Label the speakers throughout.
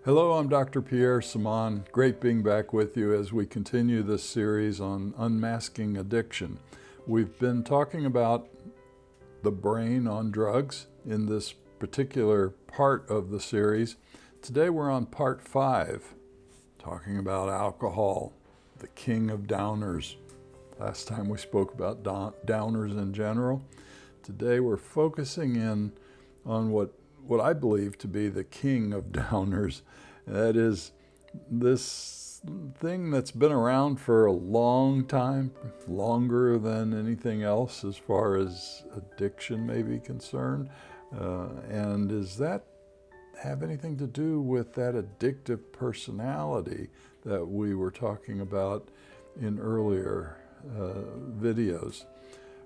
Speaker 1: Hello, I'm Dr. Pierre Samaan. Great being back with you as we continue this series on unmasking addiction. We've been talking about the brain on drugs in this particular part of the series. Today we're on part 5, talking about alcohol, the king of downers. Last time we spoke about downers in general. Today we're focusing in on what I believe to be the king of downers. That is this thing that's been around for a long time, longer than anything else as far as addiction may be concerned. And does that have anything to do with that addictive personality that we were talking about in earlier videos?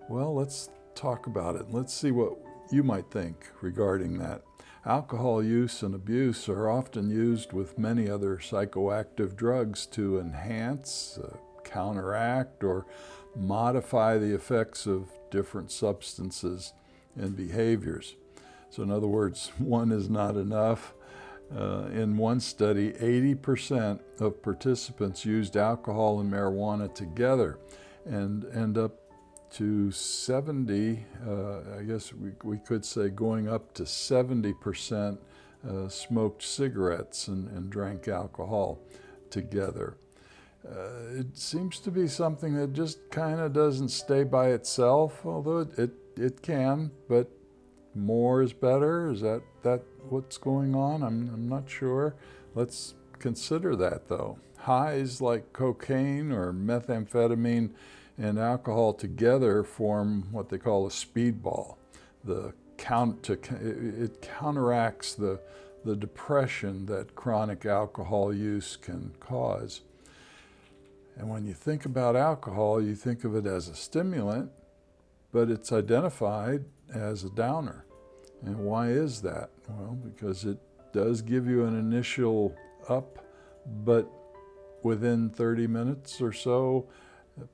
Speaker 1: Well, let's talk about it. Let's see what you might think regarding that. Alcohol use and abuse are often used with many other psychoactive drugs to enhance, counteract, or modify the effects of different substances and behaviors. So in other words, one is not enough. In one study, 80% of participants used alcohol and marijuana together and end up to 70, I guess we could say going up to 70% smoked cigarettes and drank alcohol together. It seems to be something that just kind of doesn't stay by itself, although it can, but more is better. Is that what's going on? I'm not sure. Let's consider that though. Highs like cocaine or methamphetamine and alcohol together form what they call a speedball. It counteracts the depression that chronic alcohol use can cause. And when you think about alcohol, you think of it as a stimulant, but it's identified as a downer. And why is that? Well, because it does give you an initial up, but within 30 minutes or so,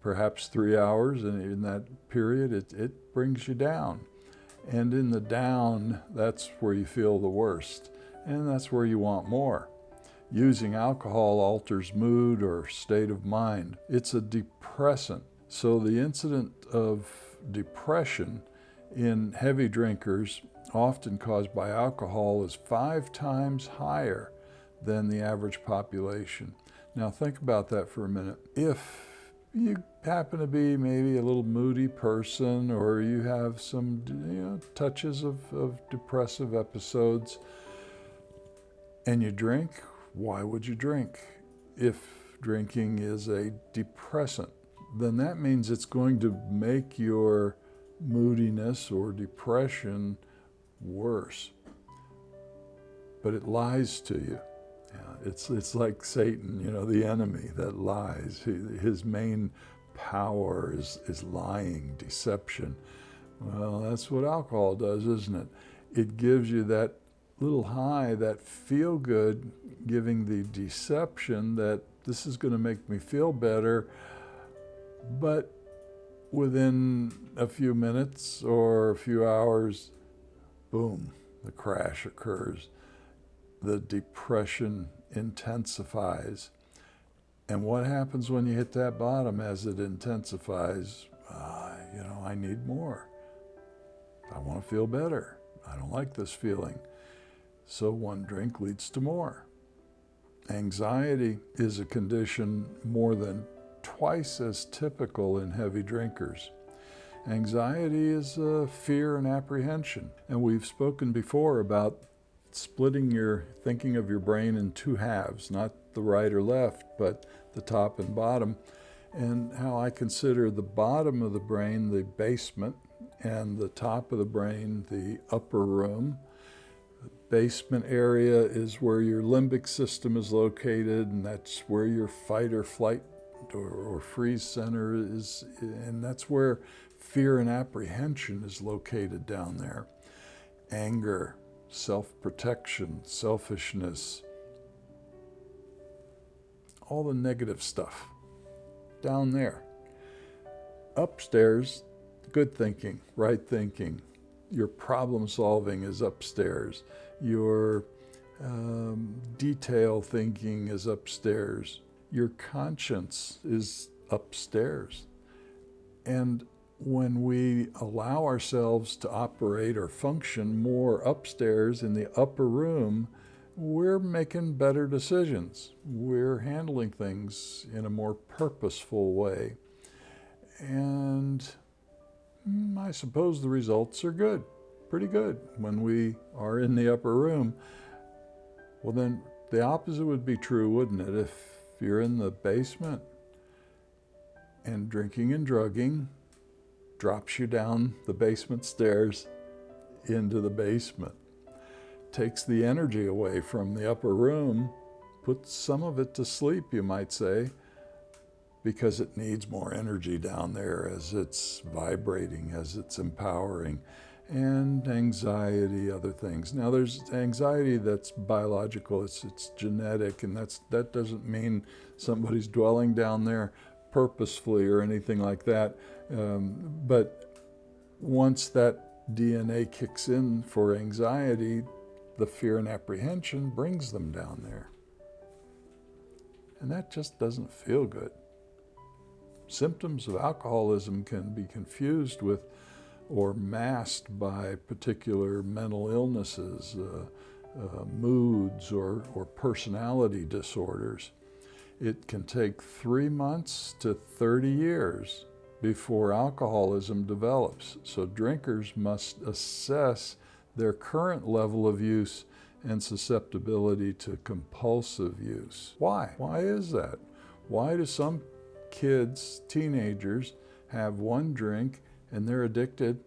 Speaker 1: perhaps 3 hours, and in that period, it brings you down. And in the down, that's where you feel the worst, and that's where you want more. Using alcohol alters mood or state of mind. It's a depressant. So the incidence of depression in heavy drinkers, often caused by alcohol, is 5 times higher than the average population. Now think about that for a minute. If you happen to be maybe a little moody person, or you have some touches of depressive episodes, and you drink, why would you drink? If drinking is a depressant, then that means it's going to make your moodiness or depression worse. But it lies to you. It's like Satan, the enemy that lies. His main power is lying, deception. Well, that's what alcohol does, isn't it? It gives you that little high, that feel good, giving the deception that this is going to make me feel better, but within a few minutes or a few hours, boom, the crash occurs. The depression intensifies. And what happens when you hit that bottom as it intensifies? I need more. I want to feel better. I don't like this feeling. So one drink leads to more. Anxiety is a condition more than twice as typical in heavy drinkers. Anxiety is fear and apprehension. And we've spoken before about splitting your thinking of your brain in 2 halves, not the right or left, but the top and bottom, and how I consider the bottom of the brain the basement and the top of the brain the upper room. The basement area is where your limbic system is located, and that's where your fight or flight or freeze center is, and that's where fear and apprehension is located down there. Anger, self-protection, selfishness, all the negative stuff down there. Upstairs, good thinking, right thinking. Your problem solving is upstairs. Your detail thinking is upstairs. Your conscience is upstairs. And when we allow ourselves to operate or function more upstairs in the upper room, we're making better decisions. We're handling things in a more purposeful way. And I suppose the results are good, pretty good, when we are in the upper room. Well, then the opposite would be true, wouldn't it? If you're in the basement and drinking and drugging drops you down the basement stairs into the basement, takes the energy away from the upper room, puts some of it to sleep, you might say, because it needs more energy down there as it's vibrating, as it's empowering, and anxiety, other things. Now there's anxiety that's biological, it's genetic, and that doesn't mean somebody's dwelling down there purposefully or anything like that. But once that DNA kicks in for anxiety, the fear and apprehension brings them down there. And that just doesn't feel good. Symptoms of alcoholism can be confused with or masked by particular mental illnesses, moods, or personality disorders. It can take 3 months to 30 years before alcoholism develops. So drinkers must assess their current level of use and susceptibility to compulsive use. Why? Why is that? Why do some kids, teenagers, have one drink and they're addicted?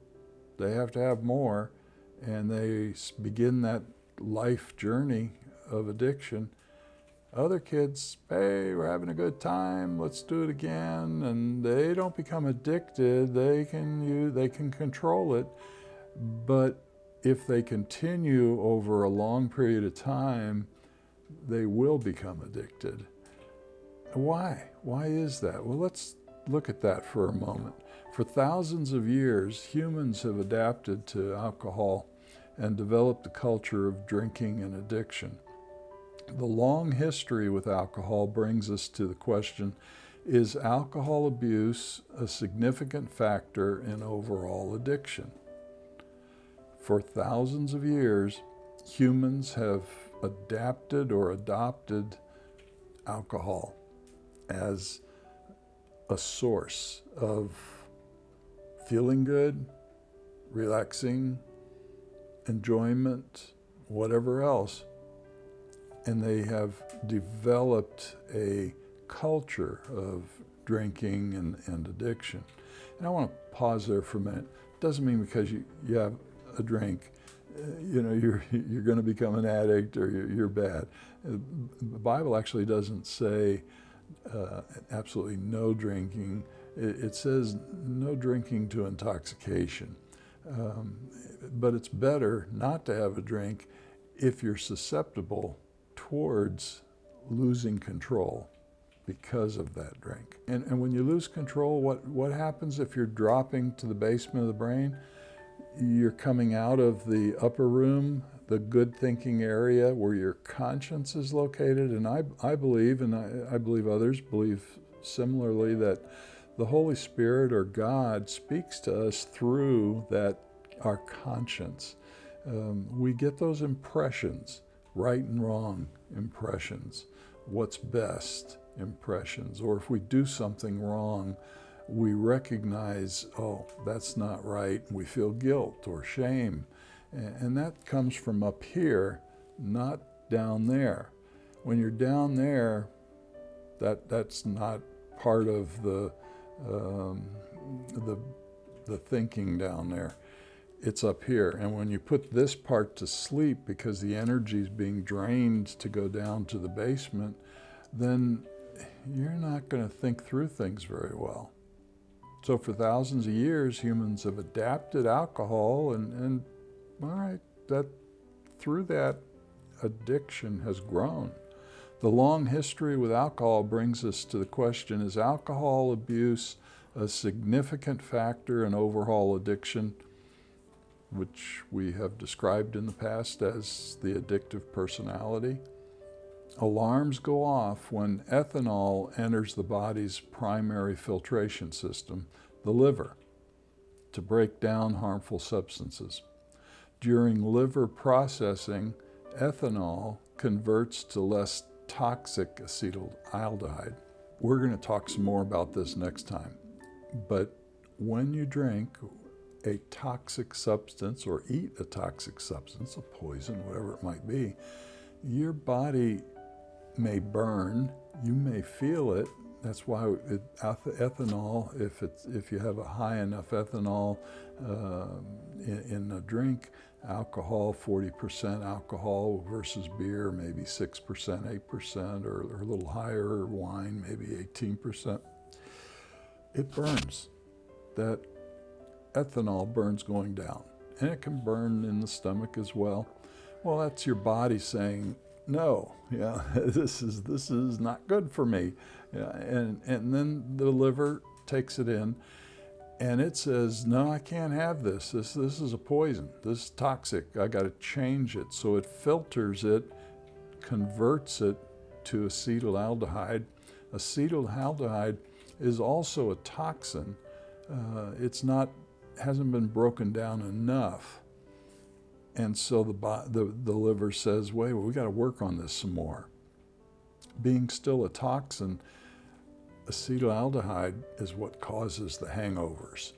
Speaker 1: They have to have more, and they begin that life journey of addiction. Other kids, hey, we're having a good time, let's do it again, and they don't become addicted. They can control it, but if they continue over a long period of time, they will become addicted. Why? Why is that? Well, let's look at that for a moment. For thousands of years, humans have adapted to alcohol and developed a culture of drinking and addiction. The long history with alcohol brings us to the question, is alcohol abuse a significant factor in overall addiction? For thousands of years, humans have adapted or adopted alcohol as a source of feeling good, relaxing, enjoyment, whatever else. And they have developed a culture of drinking and addiction. And I want to pause there for a minute. It doesn't mean because you have a drink, you're going to become an addict or you're bad. The Bible actually doesn't say absolutely no drinking. It says no drinking to intoxication. But it's better not to have a drink if you're susceptible towards losing control because of that drink. And when you lose control, what happens if you're dropping to the basement of the brain? You're coming out of the upper room, the good thinking area where your conscience is located. And I believe, and I believe others believe similarly, that the Holy Spirit or God speaks to us through our conscience. We get those impressions, right and wrong impressions, what's best impressions, or if we do something wrong, we recognize, oh, that's not right. We feel guilt or shame. And that comes from up here, not down there. When you're down there, that's not part of the thinking down there. It's up here. And when you put this part to sleep because the energy is being drained to go down to the basement, then you're not going to think through things very well. So for thousands of years, humans have adapted alcohol, and all right, through that, addiction has grown. The long history with alcohol brings us to the question, is alcohol abuse a significant factor in overall addiction, which we have described in the past as the addictive personality? Alarms go off when ethanol enters the body's primary filtration system, the liver, to break down harmful substances. During liver processing, ethanol converts to less toxic acetaldehyde. We're going to talk some more about this next time. But when you drink a toxic substance or eat a toxic substance, a poison, whatever it might be, your body may burn, you may feel it. That's why ethanol, if you have a high enough ethanol in a drink, alcohol, 40% alcohol versus beer, maybe 6%, 8%, or a little higher, wine, maybe 18%. It burns. That ethanol burns going down. And it can burn in the stomach as well. Well, that's your body saying, no, yeah, this is not good for me. Yeah, and then the liver takes it in and it says, no, I can't have this. This is a poison. This is toxic. I got to change it. So it filters it, converts it to acetaldehyde. Acetaldehyde is also a toxin. Hasn't been broken down enough. And so the liver says, wait, we got to work on this some more. Being still a toxin, acetaldehyde is what causes the hangovers.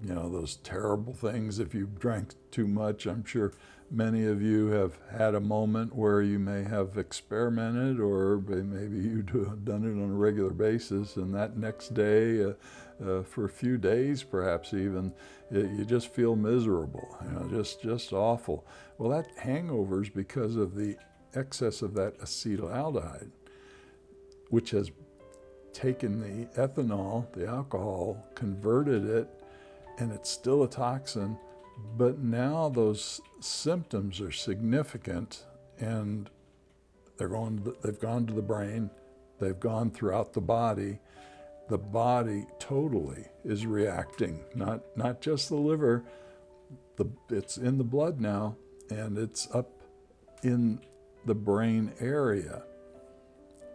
Speaker 1: You know, those terrible things. If you drank too much, I'm sure many of you have had a moment where you may have experimented, or maybe you've done it on a regular basis, and that next day, for a few days perhaps even, you just feel miserable, you know, just awful. Well, that hangover's because of the excess of that acetaldehyde, which has taken the ethanol, the alcohol, converted it, and it's still a toxin, but now those symptoms are significant, and they've gone to the brain, they've gone throughout the body. The body totally is reacting, not just the liver. It's in the blood now, and it's up in the brain area.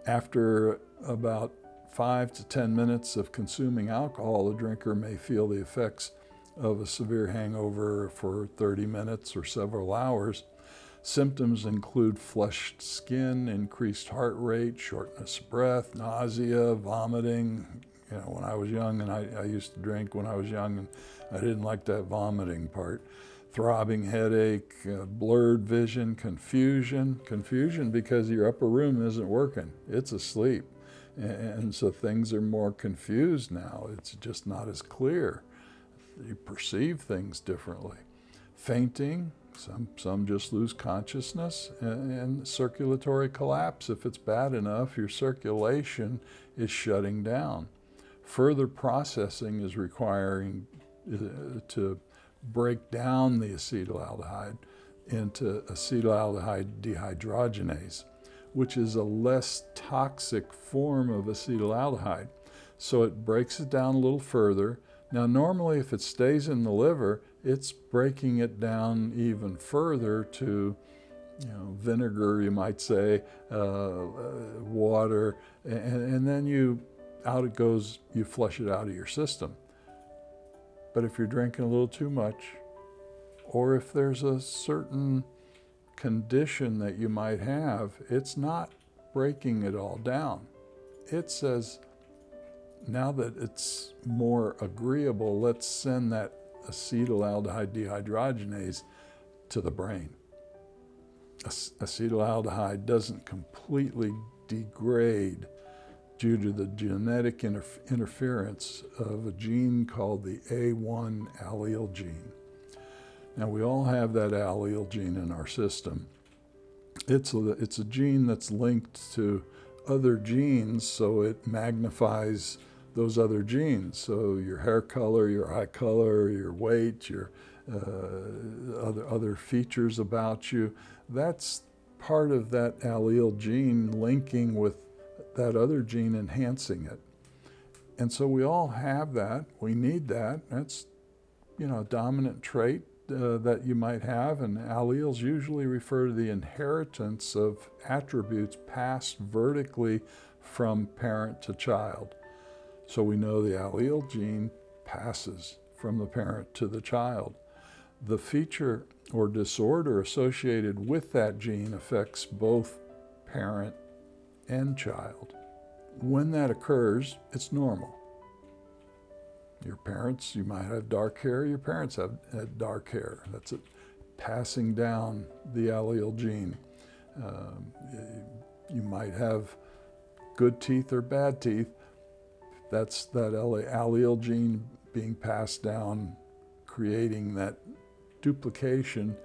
Speaker 1: After about 5 to 10 minutes of consuming alcohol, the drinker may feel the effects of a severe hangover for 30 minutes or several hours. Symptoms include flushed skin, increased heart rate, shortness of breath, nausea, vomiting. You know, when I was young, and I used to drink when I was young, and I didn't like that vomiting part. Throbbing headache, blurred vision, confusion because your upper room isn't working. It's asleep. And so things are more confused now. It's just not as clear. You perceive things differently. Fainting, some just lose consciousness, and circulatory collapse. If it's bad enough, your circulation is shutting down. Further processing is requiring to break down the acetaldehyde into acetaldehyde dehydrogenase, which is a less toxic form of acetaldehyde. So it breaks it down a little further. Now, normally if it stays in the liver, it's breaking it down even further to, you know, vinegar, you might say, water, and then out it goes, you flush it out of your system. But if you're drinking a little too much, or if there's a certain condition that you might have, it's not breaking it all down. It says, now that it's more agreeable, let's send that acetaldehyde dehydrogenase to the brain. Acetaldehyde doesn't completely degrade due to the genetic interference of a gene called the A1 allele gene. Now, we all have that allele gene in our system. It's a gene that's linked to other genes, so it magnifies those other genes. So your hair color, your eye color, your weight, your other features about you, that's part of that allele gene linking with that other gene, enhancing it. And so we all have that. We need that. That's, you know, a dominant trait that you might have, and alleles usually refer to the inheritance of attributes passed vertically from parent to child. So we know the allele gene passes from the parent to the child. The feature or disorder associated with that gene affects both parent and child. When that occurs, it's normal. Your parents, you might have dark hair, your parents have dark hair. That's it, passing down the allele gene. You might have good teeth or bad teeth. That's that allele gene being passed down, creating that duplication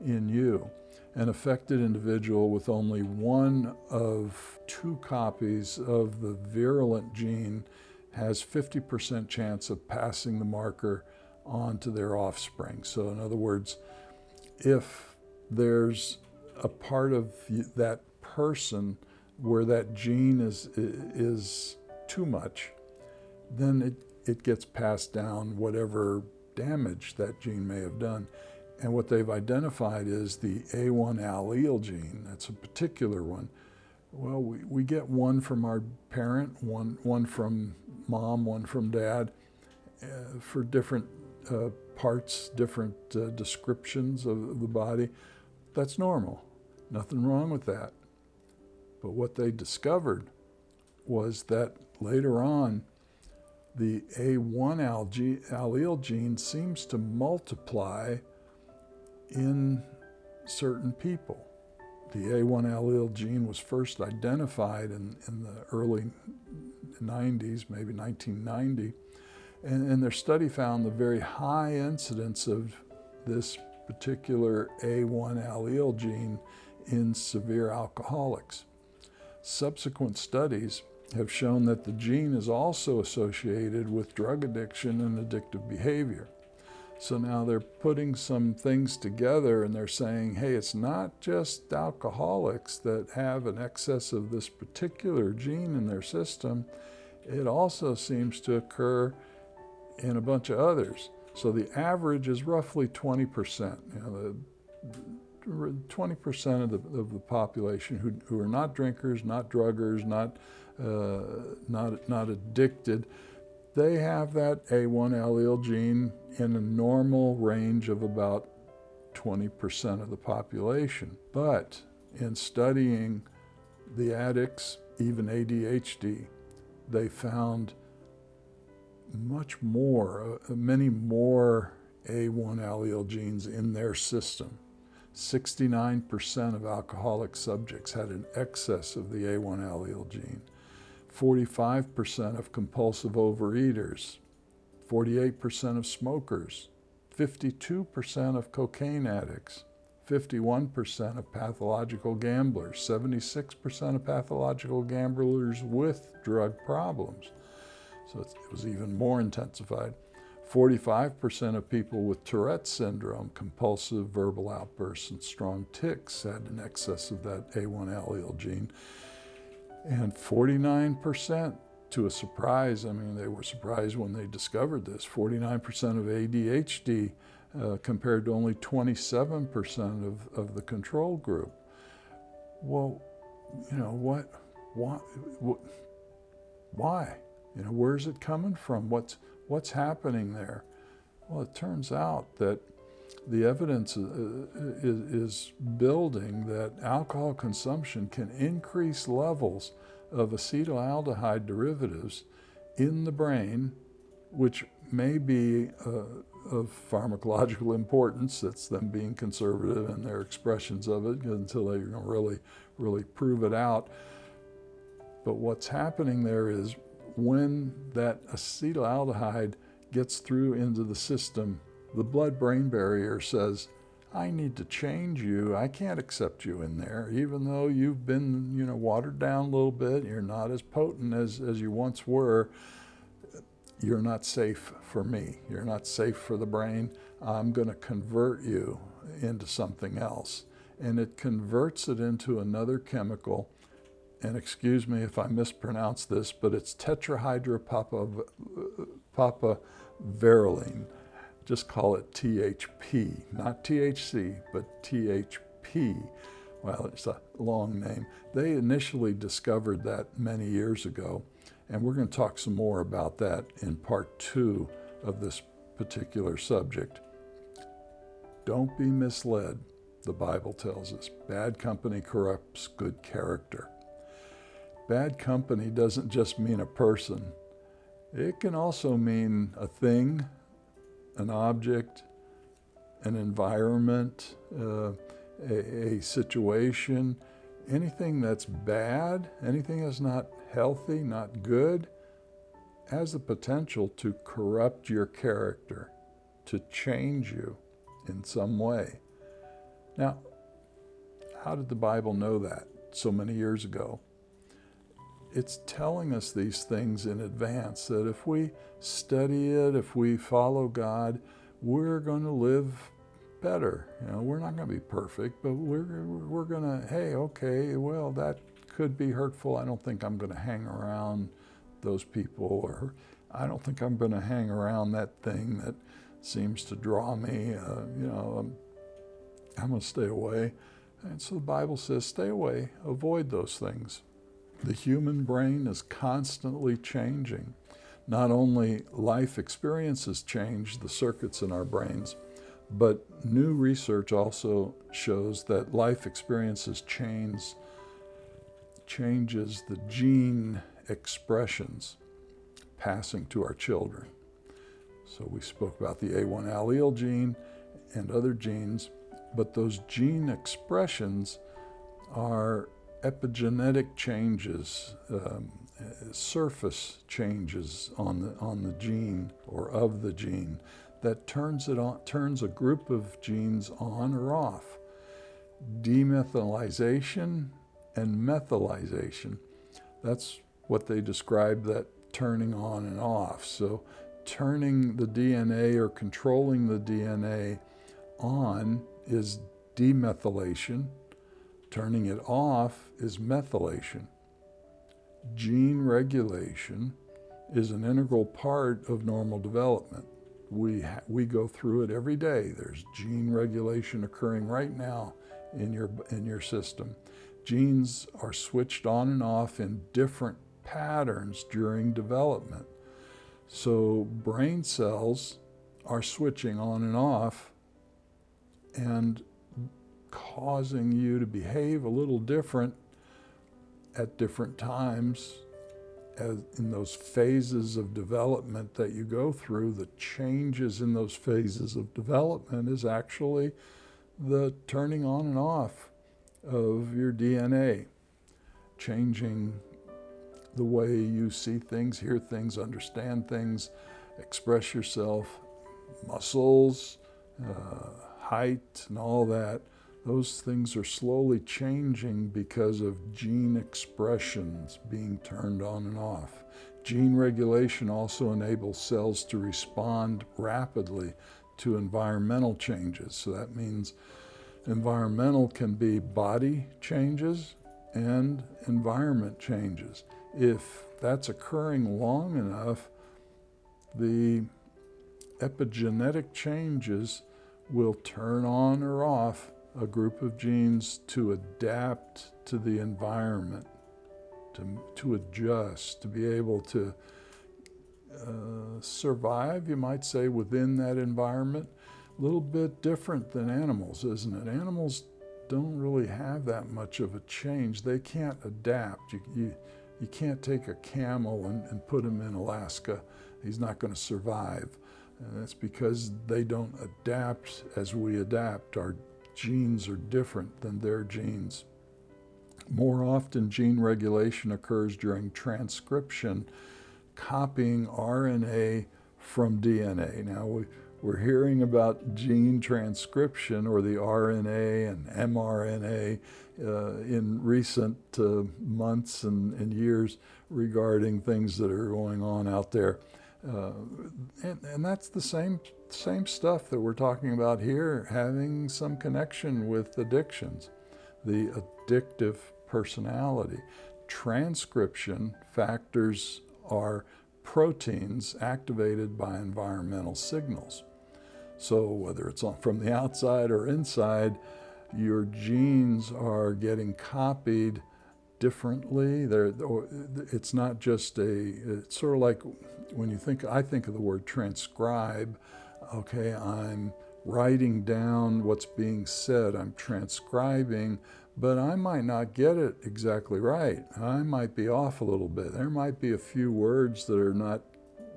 Speaker 1: in you. An affected individual with only one of two copies of the virulent gene has 50% chance of passing the marker on to their offspring. So in other words, if there's a part of that person where that gene is too much, then it gets passed down, whatever damage that gene may have done. And what they've identified is the A1 allele gene. That's a particular one. Well, we get one from our parent, one from mom, one from dad, for different parts, different descriptions of the body. That's normal. Nothing wrong with that. But what they discovered was that later on, the A1 allele gene seems to multiply in certain people. The A1 allele gene was first identified in the early 90s, maybe 1990, and their study found the very high incidence of this particular A1 allele gene in severe alcoholics. Subsequent studies have shown that the gene is also associated with drug addiction and addictive behavior. So now they're putting some things together and they're saying, hey, it's not just alcoholics that have an excess of this particular gene in their system. It also seems to occur in a bunch of others. So the average is roughly 20%. 20% of the population who are not drinkers, not druggers, not addicted, they have that A1 allele gene in a normal range of about 20% of the population. But in studying the addicts, even ADHD, they found many more A1 allele genes in their system. 69% of alcoholic subjects had an excess of the A1 allele gene. 45% of compulsive overeaters, 48% of smokers, 52% of cocaine addicts, 51% of pathological gamblers, 76% of pathological gamblers with drug problems. So it was even more intensified. 45% of people with Tourette's syndrome, compulsive verbal outbursts, and strong tics had an excess of that A1 allele gene. And 49%, to a surprise, I mean, they were surprised when they discovered this, 49% of ADHD compared to only 27% of the control group. Well, why? Where's it coming from? What's happening there? Well, it turns out that the evidence is building that alcohol consumption can increase levels of acetaldehyde derivatives in the brain, which may be of pharmacological importance. That's them being conservative in their expressions of it until they really prove it out. But what's happening there is when that acetaldehyde gets through into the system, the blood-brain barrier says, I need to change you. I can't accept you in there. Even though you've been, watered down a little bit, you're not as potent as you once were, you're not safe for me. You're not safe for the brain. I'm going to convert you into something else. And it converts it into another chemical. And excuse me if I mispronounce this, but it's tetrahydropapaverylene. just call it THP, not THC, but THP. Well, it's a long name. They initially discovered that many years ago, and we're going to talk some more about that in part 2 of this particular subject. Don't be misled, the Bible tells us. Bad company corrupts good character. Bad company doesn't just mean a person. It can also mean a thing, an object, an environment, a situation. Anything that's bad, anything that's not healthy, not good, has the potential to corrupt your character, to change you in some way. Now, how did the Bible know that so many years ago? It's telling us these things in advance, that if we study it, if we follow God, we're going to live better. You know, we're not going to be perfect, but we're going to, hey, okay, well, that could be hurtful. I don't think I'm going to hang around those people, or I don't think I'm going to hang around that thing that seems to draw me. I'm going to stay away. And so the Bible says, stay away, avoid those things. The human brain is constantly changing. Not only life experiences change the circuits in our brains, but new research also shows that life experiences changes the gene expressions passing to our children. So we spoke about the A1 allele gene and other genes, but those gene expressions are epigenetic changes, surface changes on the gene or of the gene that turns a group of genes on or off. Demethylization and methylization, that's what they describe that turning on and off. So turning the DNA or controlling the DNA on is demethylation. Turning it off is methylation. Gene regulation is an integral part of normal development. We go through it every day. There's gene regulation occurring right now in your system. Genes are switched on and off in different patterns during development. So brain cells are switching on and off and causing you to behave a little different at different times. As in those phases of development that you go through, the changes in those phases of development is actually the turning on and off of your DNA, changing the way you see things, hear things, understand things, express yourself, muscles, height, and all that. Those things are slowly changing because of gene expressions being turned on and off. Gene regulation also enables cells to respond rapidly to environmental changes. So that means environmental can be body changes and environment changes. If that's occurring long enough, the epigenetic changes will turn on or off a group of genes to adapt to the environment, to adjust, to be able to survive, you might say, within that environment. A little bit different than animals, isn't it? Animals don't really have that much of a change. They can't adapt. You can't take a camel and put him in Alaska. He's not going to survive. And that's because they don't adapt as we adapt. Our genes are different than their genes. More often, gene regulation occurs during transcription, copying RNA from DNA. Now, we're hearing about gene transcription, or the RNA and mRNA, in recent months and years regarding things that are going on out there. And that's the same stuff that we're talking about here, having some connection with addictions, the addictive personality. Transcription factors are proteins activated by environmental signals. So whether it's from the outside or inside, your genes are getting copied differently. It's not just it's sort of like when I think of the word transcribe, okay, I'm writing down what's being said, I'm transcribing, but I might not get it exactly right. I might be off a little bit. There might be a few words that are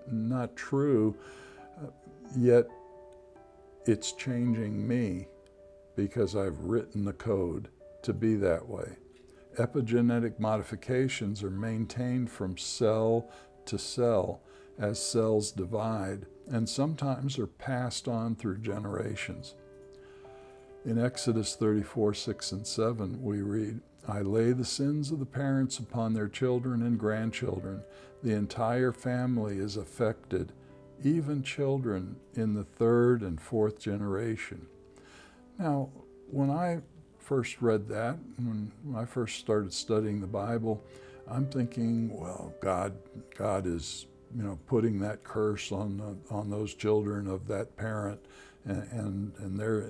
Speaker 1: not true, yet it's changing me because I've written the code to be that way. Epigenetic modifications are maintained from cell to cell as cells divide, and sometimes are passed on through generations. In Exodus 34, 6 and 7, we read, I lay the sins of the parents upon their children and grandchildren. The entire family is affected, even children in the third and fourth generation. Now, when I first read that, when I first started studying the Bible, I'm thinking, well, God is, putting that curse on those children of that parent, and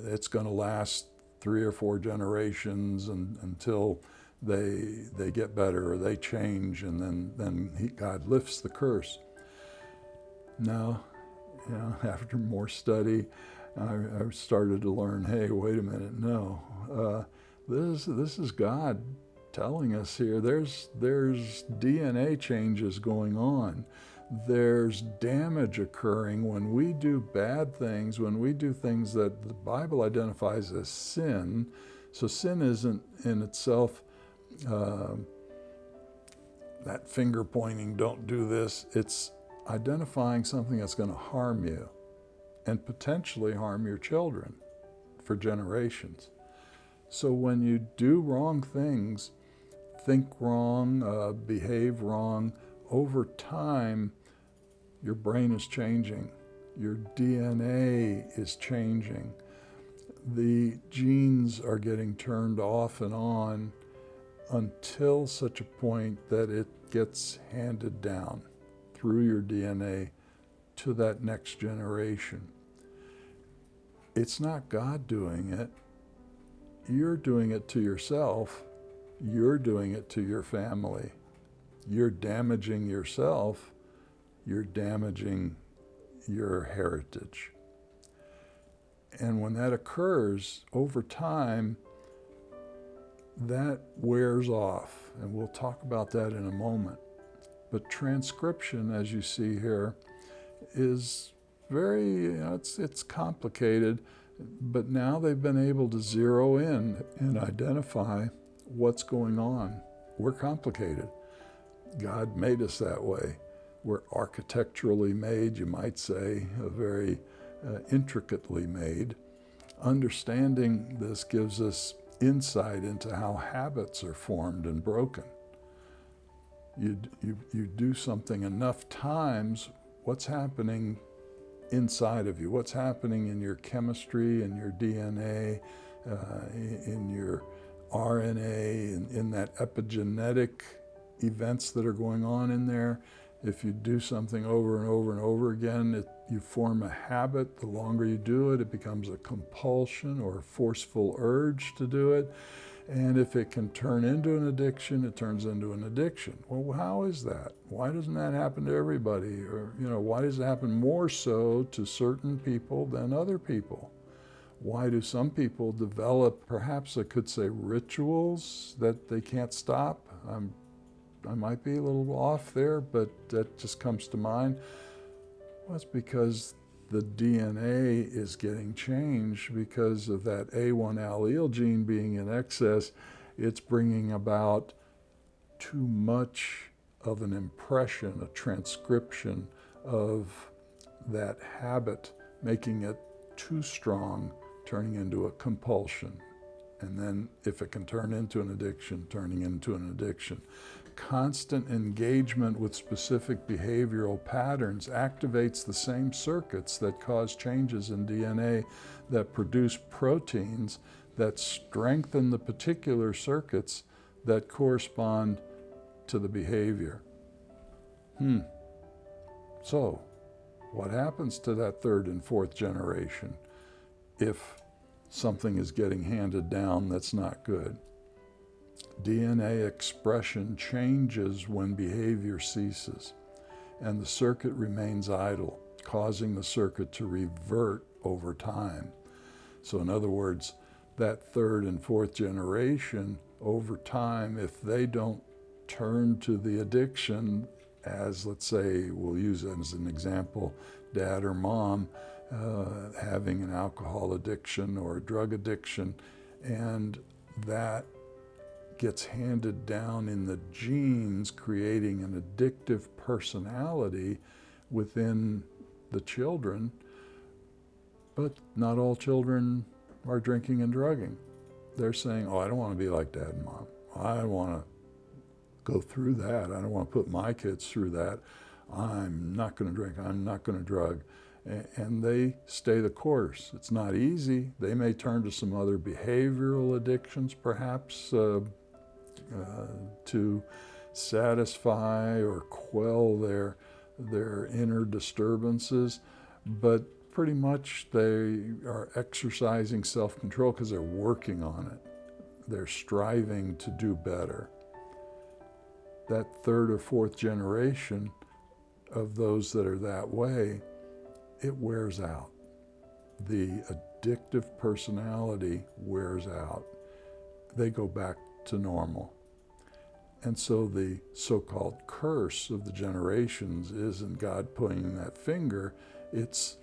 Speaker 1: it's going to last 3 or 4 generations until they get better or they change, and then God lifts the curse. Now, after more study, I started to learn, hey, wait a minute, no. This is God telling us here, there's DNA changes going on. There's damage occurring when we do bad things, when we do things that the Bible identifies as sin. So sin isn't in itself that finger pointing, don't do this. It's identifying something that's going to harm you and potentially harm your children for generations. So when you do wrong things, think wrong, behave wrong, over time, your brain is changing. Your DNA is changing. The genes are getting turned off and on until such a point that it gets handed down through your DNA to that next generation. It's not God doing it. You're doing it to yourself. You're doing it to your family. You're damaging yourself. You're damaging your heritage. And when that occurs over time, that wears off. And we'll talk about that in a moment. But transcription, as you see here, is very, it's complicated, but now they've been able to zero in and identify what's going on. We're complicated. God made us that way. We're architecturally made, you might say, very intricately made. Understanding this gives us insight into how habits are formed and broken. You do something enough times, what's happening inside of you? What's happening in your chemistry, in your DNA, in your RNA, in that epigenetic events that are going on in there? If you do something over and over and over again, you form a habit. The longer you do it, it becomes a compulsion or a forceful urge to do it. And if it can turn into an addiction, it turns into an addiction. Well, how is that? Why doesn't that happen to everybody? Or, why does it happen more so to certain people than other people? Why do some people develop, perhaps I could say, rituals that they can't stop? I might be a little off there, but that just comes to mind. Well, it's because the DNA is getting changed because of that A1 allele gene being in excess. It's bringing about too much of an impression, a transcription of that habit, making it too strong, turning into a compulsion. And then if it can turn into an addiction, turning into an addiction. Constant engagement with specific behavioral patterns activates the same circuits that cause changes in DNA that produce proteins that strengthen the particular circuits that correspond to the behavior. So, What happens to that third and fourth generation if something is getting handed down that's not good? DNA expression changes when behavior ceases, and the circuit remains idle, causing the circuit to revert over time. So in other words, that third and fourth generation, over time, if they don't turn to the addiction, as let's say, we'll use it as an example, dad or mom having an alcohol addiction or a drug addiction, and that gets handed down in the genes, creating an addictive personality within the children. But not all children are drinking and drugging. They're saying, oh, I don't want to be like dad and mom. I don't want to go through that. I don't want to put my kids through that. I'm not going to drink. I'm not going to drug. And they stay the course. It's not easy. They may turn to some other behavioral addictions, perhaps, to satisfy or quell their inner disturbances. But pretty much they are exercising self-control because they're working on it. They're striving to do better. That third or fourth generation of those that are that way, it wears out. The addictive personality wears out. They go back to normal. And so the so-called curse of the generations isn't God pointing that finger, it's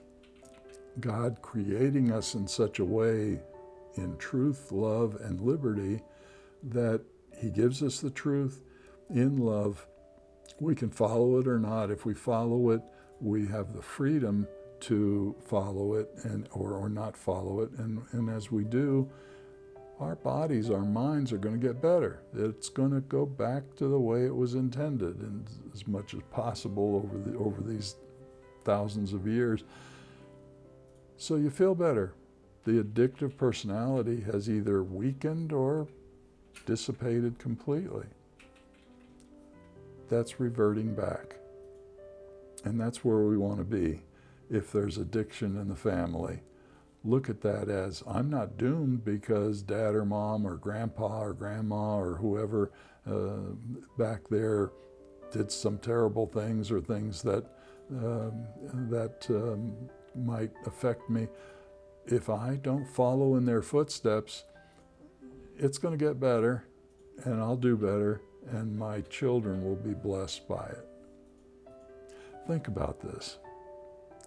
Speaker 1: God creating us in such a way in truth, love, and liberty that He gives us the truth in love. We can follow it or not. If we follow it, we have the freedom to follow it or not follow it. And as we do, our bodies, our minds are going to get better. It's going to go back to the way it was intended, and as much as possible over these thousands of years. So you feel better. The addictive personality has either weakened or dissipated completely. That's reverting back. And that's where we want to be. If there's addiction in the family, look at that as, I'm not doomed because dad or mom or grandpa or grandma or whoever back there did some terrible things or things that might affect me. If I don't follow in their footsteps, it's going to get better, and I'll do better, and my children will be blessed by it. Think about this.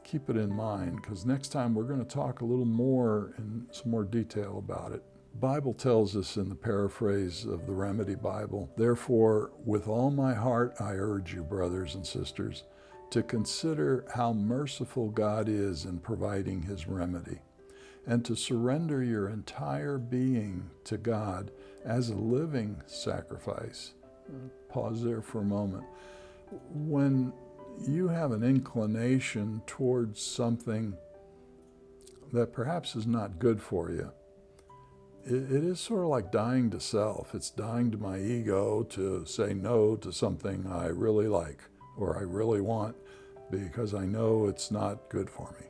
Speaker 1: Keep it in mind, because next time we're going to talk a little more in some more detail about it. The Bible tells us in the paraphrase of the Remedy Bible, therefore, with all my heart I urge you, brothers and sisters, to consider how merciful God is in providing His remedy, and to surrender your entire being to God as a living sacrifice. Pause there for a moment. When you have an inclination towards something that perhaps is not good for you, it is sort of like dying to self. It's dying to my ego to say no to something I really like or I really want because I know it's not good for me.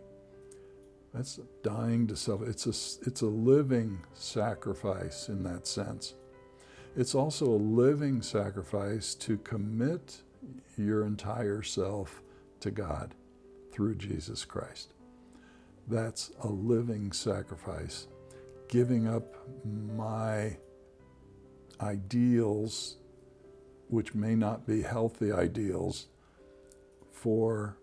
Speaker 1: That's dying to self. It's a living sacrifice in that sense. It's also a living sacrifice to commit your entire self to God through Jesus Christ. That's a living sacrifice. Giving up my ideals, which may not be healthy ideals, for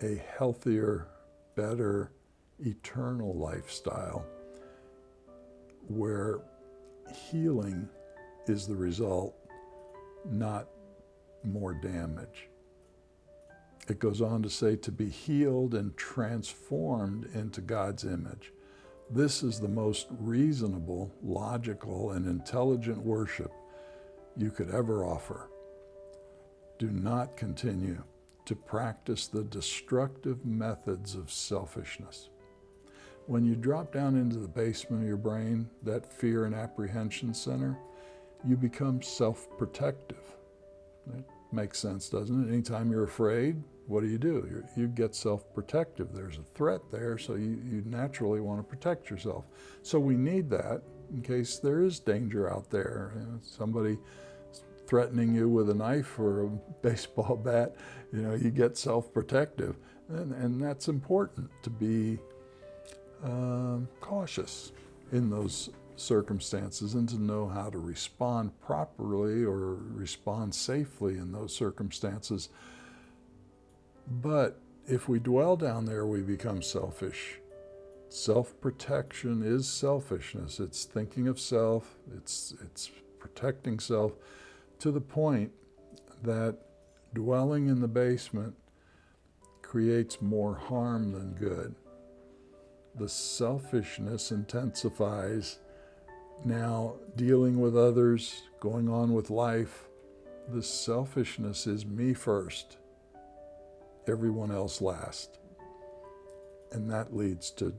Speaker 1: a healthier, better, eternal lifestyle where healing is the result, not more damage. It goes on to say to be healed and transformed into God's image. This is the most reasonable, logical, and intelligent worship you could ever offer. Do not continue to practice the destructive methods of selfishness. When you drop down into the basement of your brain, that fear and apprehension center, you become self-protective. It Makes sense, doesn't it? Anytime you're afraid, what do? You get self-protective. There's a threat there, so you naturally want to protect yourself. So we need that in case there is danger out there. You know, somebody threatening you with a knife or a baseball bat, you get self-protective. And that's important, to be cautious in those circumstances and to know how to respond properly or respond safely in those circumstances. But if we dwell down there, we become selfish. Self-protection is selfishness. It's thinking of self, it's protecting self, to the point that dwelling in the basement creates more harm than good. The selfishness intensifies. Now, dealing with others, going on with life, the selfishness is me first, everyone else last. And that leads to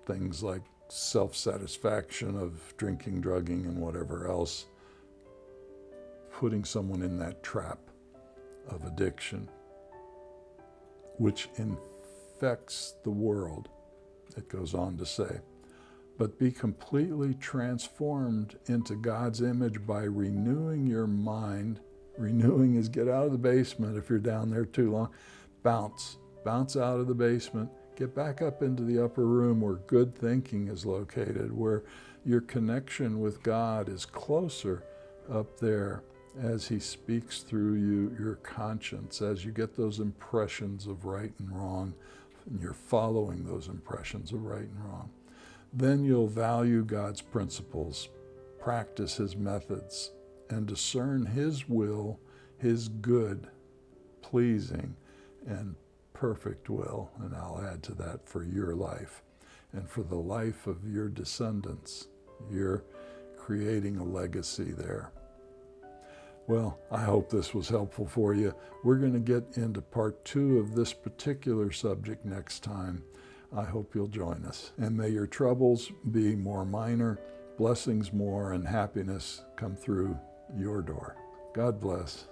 Speaker 1: things like self-satisfaction of drinking, drugging, and whatever else, putting someone in that trap of addiction, which infects the world, it goes on to say. But be completely transformed into God's image by renewing your mind. Renewing is get out of the basement if you're down there too long. Bounce out of the basement, get back up into the upper room where good thinking is located, where your connection with God is closer up there as He speaks through you, your conscience, as you get those impressions of right and wrong, and you're following those impressions of right and wrong. Then you'll value God's principles, practice His methods, and discern His will, His good, pleasing, and perfect will, and I'll add to that, for your life and for the life of your descendants. You're creating a legacy there. Well, I hope this was helpful for you. We're going to get into part 2 of this particular subject next time. I hope you'll join us. And may your troubles be more minor, blessings more, and happiness come through your door. God bless.